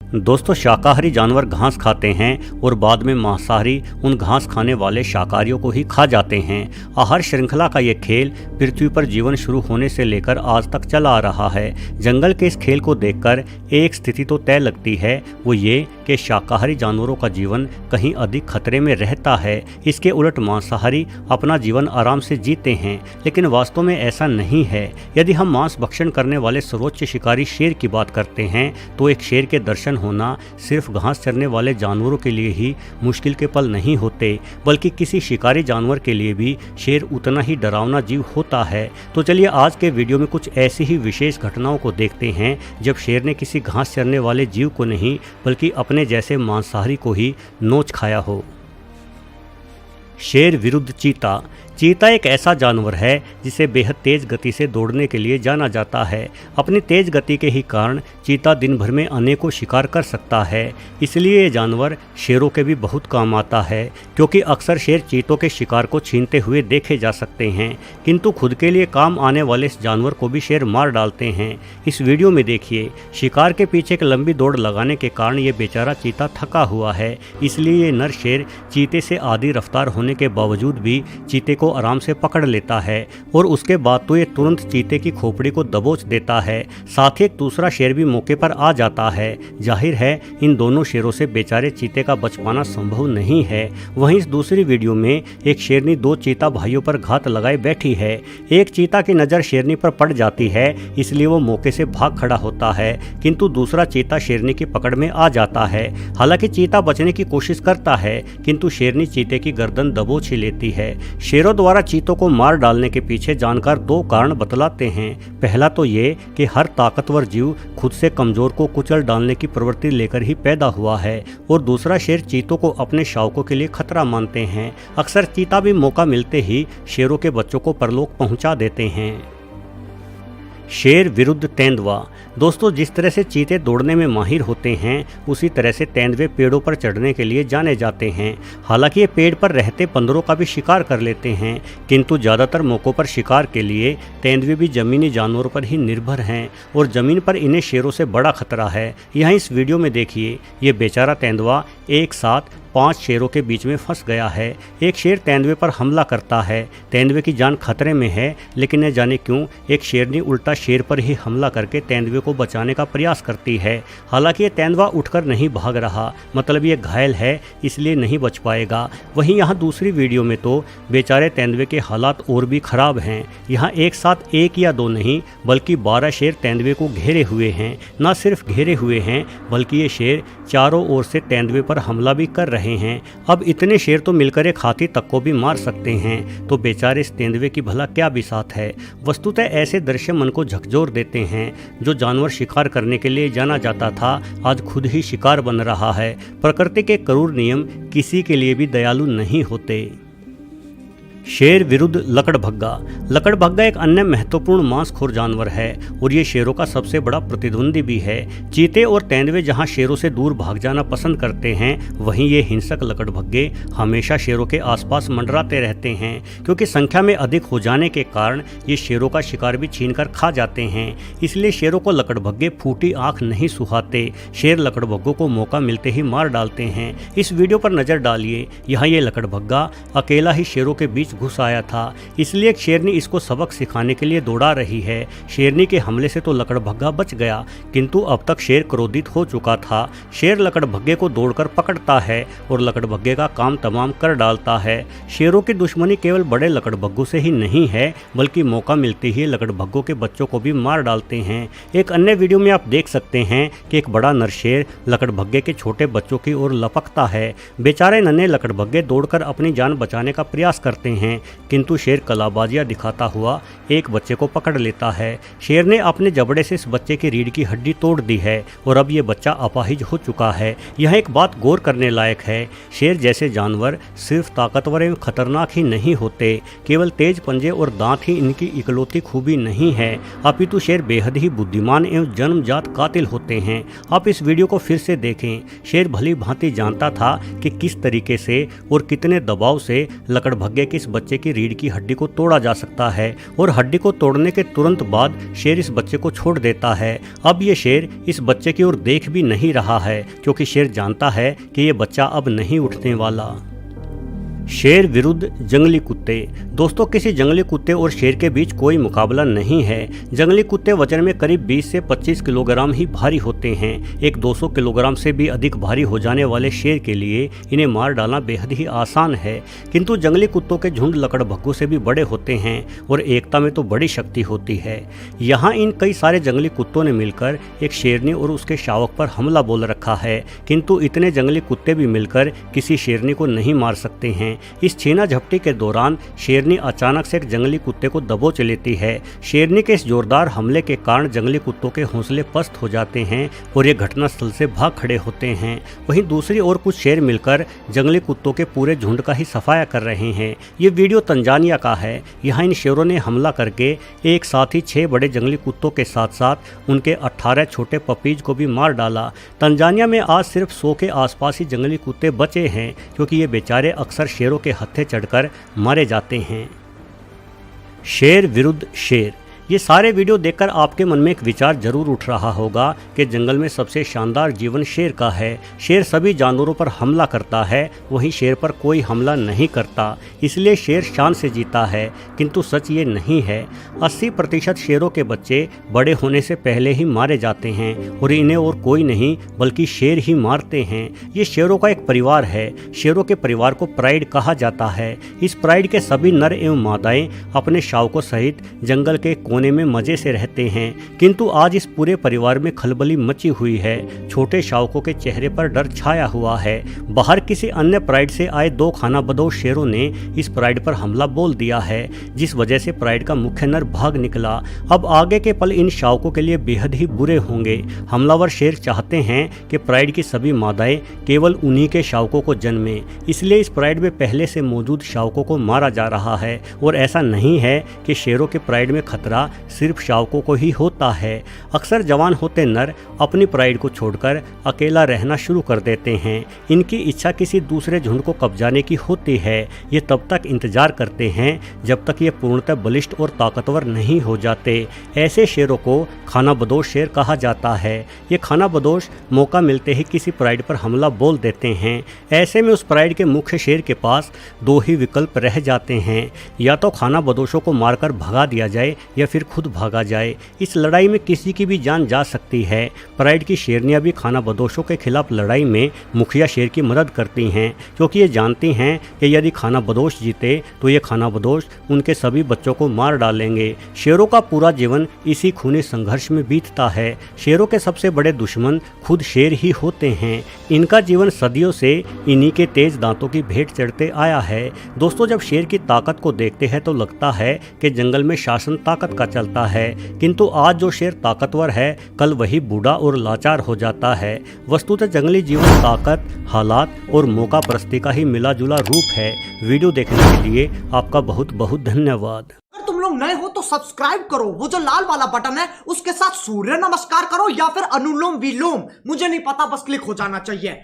दोस्तों, शाकाहारी जानवर घास खाते हैं और बाद में मांसाहारी उन घास खाने वाले शाकाहारियों को ही खा जाते हैं। आहार श्रृंखला का ये खेल पृथ्वी पर जीवन शुरू होने से लेकर आज तक चला आ रहा है। जंगल के इस खेल को देखकर एक स्थिति तो तय लगती है, वो ये कि शाकाहारी जानवरों का जीवन कहीं अधिक खतरे में रहता है। इसके उलट मांसाहारी अपना जीवन आराम से जीते हैं, लेकिन वास्तव में ऐसा नहीं है। यदि हम मांस भक्षण करने वाले सर्वोच्च शिकारी शेर की बात करते हैं तो एक शेर के दर्शन होना सिर्फ घास चरने वाले जानवरों के लिए ही मुश्किल के पल नहीं होते, बल्कि किसी शिकारी जानवर के लिए भी शेर उतना ही डरावना जीव होता है। तो चलिए आज के वीडियो में कुछ ऐसी ही विशेष घटनाओं को देखते हैं जब शेर ने किसी घास चरने वाले जीव को नहीं बल्कि अपने जैसे मांसाहारी को ही नोच खाया हो। शेर विरुद्ध चीता। चीता एक ऐसा जानवर है जिसे बेहद तेज गति से दौड़ने के लिए जाना जाता है। अपनी तेज गति के ही कारण चीता दिन भर में अनेकों शिकार कर सकता है। इसलिए ये जानवर शेरों के भी बहुत काम आता है, क्योंकि अक्सर शेर चीतों के शिकार को छीनते हुए देखे जा सकते हैं, किंतु खुद के लिए काम आने वाले इस जानवर को भी शेर मार डालते हैं। इस वीडियो में देखिए, शिकार के पीछे एक लंबी दौड़ लगाने के कारण ये बेचारा चीता थका हुआ है। इसलिए ये नर शेर चीते से आधी रफ्तार होने के बावजूद भी चीते को आराम से पकड़ लेता है और उसके बाद तो ये तुरंत चीते की खोपड़ी को दबोच देता है। साथ ही एक दूसरा शेर भी मौके पर आ जाता है। जाहिर है इन दोनों शेरों से बेचारे चीते का बच पाना संभव नहीं है। वहीं इस दूसरी वीडियो में एक शेरनी दो चीता भाइयों पर घात लगाए बैठी है। एक चीता की नज़र शेरनी पर पड़ जाती है, इसलिए वो मौके से भाग खड़ा होता है, किंतु दूसरा चीता शेरनी की पकड़ में आ जाता है। हालांकि चीता बचने की कोशिश करता है, किंतु शेरनी चीते की गर्दन दबोच ही लेती है। शेरों द्वारा चीतों को मार डालने के पीछे जानकार दो कारण बतलाते हैं। पहला तो ये कि हर ताकतवर जीव खुद से कमजोर को कुचल डालने की प्रवृत्ति लेकर ही पैदा हुआ है, और दूसरा शेर चीतों को अपने शावकों के लिए खतरा मानते हैं। अक्सर चीता भी मौका मिलते ही शेरों के बच्चों को परलोक पहुंचा देते हैं। शेर विरुद्ध तेंदुआ। दोस्तों, जिस तरह से चीते दौड़ने में माहिर होते हैं, उसी तरह से तेंदुए पेड़ों पर चढ़ने के लिए जाने जाते हैं। हालांकि ये पेड़ पर रहते बंदरों का भी शिकार कर लेते हैं, किंतु ज़्यादातर मौक़ों पर शिकार के लिए तेंदुए भी ज़मीनी जानवरों पर ही निर्भर हैं, और ज़मीन पर इन्हें शेरों से बड़ा खतरा है। यहाँ इस वीडियो में देखिए, ये बेचारा तेंदुआ एक साथ 5 शेरों के बीच में फंस गया है। एक शेर तेंदुए पर हमला करता है। तेंदुए की जान खतरे में है, लेकिन न जाने क्यों एक शेरनी उल्टा शेर पर ही हमला करके तेंदुए को बचाने का प्रयास करती है। हालांकि ये तेंदुआ उठकर नहीं भाग रहा, मतलब ये घायल है, इसलिए नहीं बच पाएगा। वहीं यहाँ दूसरी वीडियो में तो बेचारे तेंदुए के हालात और भी खराब हैं। यहाँ एक साथ 1 या 2 नहीं बल्कि 12 शेर तेंदुए को घेरे हुए हैं। न सिर्फ घेरे हुए हैं, बल्कि ये शेर चारों ओर से तेंदुए पर हमला भी कर रहे हैं। अब इतने शेर तो मिलकर एक हाथी तक को भी मार सकते हैं, तो बेचारे इस तेंदुए की भला क्या बिसात है। वस्तुतः ऐसे दृश्य मन को झकझोर देते हैं। जो जानवर शिकार करने के लिए जाना जाता था, आज खुद ही शिकार बन रहा है। प्रकृति के क्रूर नियम किसी के लिए भी दयालु नहीं होते। शेर विरुद्ध लकड़भग्गा। लकड़भग्गा एक अन्य महत्वपूर्ण मांसखोर जानवर है, और ये शेरों का सबसे बड़ा प्रतिद्वंदी भी है। चीते और तेंदुए जहां शेरों से दूर भाग जाना पसंद करते हैं, वहीं ये हिंसक लकड़भग्गे हमेशा शेरों के आसपास मंडराते रहते हैं, क्योंकि संख्या में अधिक हो जाने के कारण ये शेरों का शिकार भी छीनकर खा जाते हैं। इसलिए शेरों को लकड़भग्गे फूटी आंख नहीं सुहाते। शेर लकड़भग्गों को मौका मिलते ही मार डालते हैं। इस वीडियो पर नजर डालिए, यहाँ ये लकड़भग्गा अकेला ही शेरों के बीच घुस आया था, इसलिए एक शेरनी इसको सबक सिखाने के लिए दौड़ा रही है। शेरनी के हमले से तो लकड़भग्गा बच गया, किंतु अब तक शेर क्रोधित हो चुका था। शेर लकड़भग्गे को दौड़कर पकड़ता है और लकड़भग्गे का काम तमाम कर डालता है। शेरों की दुश्मनी केवल बड़े लकड़भग्गों से ही नहीं है, बल्कि मौका मिलते ही लकड़भग्गों के बच्चों को भी मार डालते हैं। एक अन्य वीडियो में आप देख सकते हैं कि एक बड़ा नर शेर लकड़भग्गे के छोटे बच्चों की ओर लपकता है। बेचारे नन्हे लकड़भग्गे दौड़कर अपनी जान बचाने का प्रयास करते हैं, किंतु शेर कलाबाजियां दिखाता हुआ एक बच्चे को पकड़ लेता है। शेर ने अपने जबड़े से इस बच्चे की रीढ़ की हड्डी तोड़ दी है, और अब ये बच्चा अपाहिज हो चुका है। यह एक बात गौर करने लायक है। शेर जैसे जानवर सिर्फ ताकतवर एवं खतरनाक ही नहीं होते, केवल तेज पंजे और दांत ही इनकी इकलौती खूबी नहीं है, अपितु शेर बेहद ही बुद्धिमान एवं जन्मजात कातिल होते हैं। आप इस वीडियो को फिर से देखें। शेर भली भांति जानता था कि किस तरीके से और कितने दबाव से लकड़भग्गे की इस बच्चे की रीढ़ की हड्डी को तोड़ा जा सकता है और हड्डी को तोड़ने के तुरंत बाद शेर इस बच्चे को छोड़ देता है। अब ये शेर इस बच्चे की ओर देख भी नहीं रहा है क्योंकि शेर जानता है कि ये बच्चा अब नहीं उठने वाला। शेर विरुद्ध जंगली कुत्ते। दोस्तों, किसी जंगली कुत्ते और शेर के बीच कोई मुकाबला नहीं है। जंगली कुत्ते वजन में करीब 20 से 25 किलोग्राम ही भारी होते हैं। एक 200 किलोग्राम से भी अधिक भारी हो जाने वाले शेर के लिए इन्हें मार डालना बेहद ही आसान है। किंतु जंगली कुत्तों के झुंड लकड़बग्घों से भी बड़े होते हैं और एकता में तो बड़ी शक्ति होती है। यहाँ इन कई सारे जंगली कुत्तों ने मिलकर एक शेरनी और उसके शावक पर हमला बोल रखा है, किंतु इतने जंगली कुत्ते भी मिलकर किसी शेरनी को नहीं मार सकते हैं। इस छीना झपटी के दौरान शेरनी अचानक से एक जंगली कुत्ते को दबोच लेती है। शेरनी के इस जोरदार हमले के कारण जंगली कुत्तों के हौसले पस्त हो जाते हैं और ये घटनास्थल से भाग खड़े होते हैं। वहीं दूसरी ओर कुछ शेर मिलकर जंगली कुत्तों के पूरे झुंड का ही सफाया कर रहे हैं। ये वीडियो तंजानिया का है। यहाँ इन शेरों ने हमला करके एक साथ ही 6 बड़े जंगली कुत्तों के साथ साथ उनके 18 छोटे पपीज को भी मार डाला। तंजानिया में आज सिर्फ 100 के आसपास ही जंगली कुत्ते बचे हैं क्योंकि ये बेचारे अक्सर शेरों के हत्थे चढ़कर मारे जाते हैं। शेर विरुद्ध शेर। ये सारे वीडियो देखकर आपके मन में एक विचार जरूर उठ रहा होगा कि जंगल में सबसे शानदार जीवन शेर का है। शेर सभी जानवरों पर हमला करता है, वहीं शेर पर कोई हमला नहीं करता, इसलिए शेर शान से जीता है। किंतु सच ये नहीं है। 80% शेरों के बच्चे बड़े होने से पहले ही मारे जाते हैं और इन्हें और कोई नहीं बल्कि शेर ही मारते हैं। ये शेरों का एक परिवार है। शेरों के परिवार को प्राइड कहा जाता है। इस प्राइड के सभी नर एवं मादाएं अपने शावकों सहित जंगल के कोने में मजे से रहते हैं। किंतु आज इस पूरे परिवार में खलबली मची हुई है। छोटे शावकों के चेहरे पर डर छाया हुआ है। बाहर किसी अन्य प्राइड से आए 2 खानाबदोश शेरों ने इस प्राइड पर हमला बोल दिया है, जिस वजह से प्राइड का मुख्य नर भाग निकला। अब आगे के पल इन शावकों के लिए बेहद ही बुरे होंगे। हमलावर शेर चाहते हैं कि प्राइड की सभी मादाएं केवल उन्हीं के शावकों को जन्में, इसलिए इस प्राइड में पहले से मौजूद शावकों को मारा जा रहा है। और ऐसा नहीं है कि शेरों के प्राइड में खतरा सिर्फ शावकों को ही होता है। अक्सर जवान होते नर अपनी प्राइड को छोड़कर अकेला रहना शुरू कर देते हैं। इनकी इच्छा किसी दूसरे झुंड को कब्जाने की होती है। ये तब तक इंतजार करते हैं जब तक ये पूर्णतः बलिष्ठ और ताकतवर नहीं हो जाते। ऐसे शेरों को खानाबदोश शेर कहा जाता है। ये खानाबदोश मौका मिलते ही किसी प्राइड पर हमला बोल देते हैं। ऐसे में उस प्राइड के मुख्य शेर के पास 2 ही विकल्प रह जाते हैं, या तो खानाबदोशों को मारकर भगा दिया जाए या फिर खुद भागा जाए। इस लड़ाई में किसी की भी जान जा सकती है। प्राइड की शेरनियां भी खानाबदोशों के खिलाफ लड़ाई में मुखिया शेर की मदद करती हैं, क्योंकि ये जानती हैं कि यदि खानाबदोश जीते तो ये खानाबदोश उनके सभी बच्चों को मार डालेंगे। शेरों का पूरा जीवन इसी खूनी संघर्ष में बीतता है। शेरों के सबसे बड़े दुश्मन खुद शेर ही होते हैं। इनका जीवन सदियों से इन्हीं के तेज दांतों की भेंट चढ़ते आया है। दोस्तों, जब शेर की ताकत को देखते हैं तो लगता है कि जंगल में शासन ताकत का चलता है, किंतु आज जो शेर ताकतवर है कल वही बूढ़ा और लाचार हो जाता है। वस्तुतः जंगली जीवन ताकत, हालात और मौका परस्ती का ही मिला जुला रूप है। वीडियो देखने के लिए आपका बहुत बहुत धन्यवाद। अगर तुम लोग नए हो तो सब्सक्राइब करो, वो जो लाल वाला बटन है उसके साथ सूर्य नमस्कार करो या फिर अनुलोम विलोम, मुझे नहीं पता, बस क्लिक हो जाना चाहिए।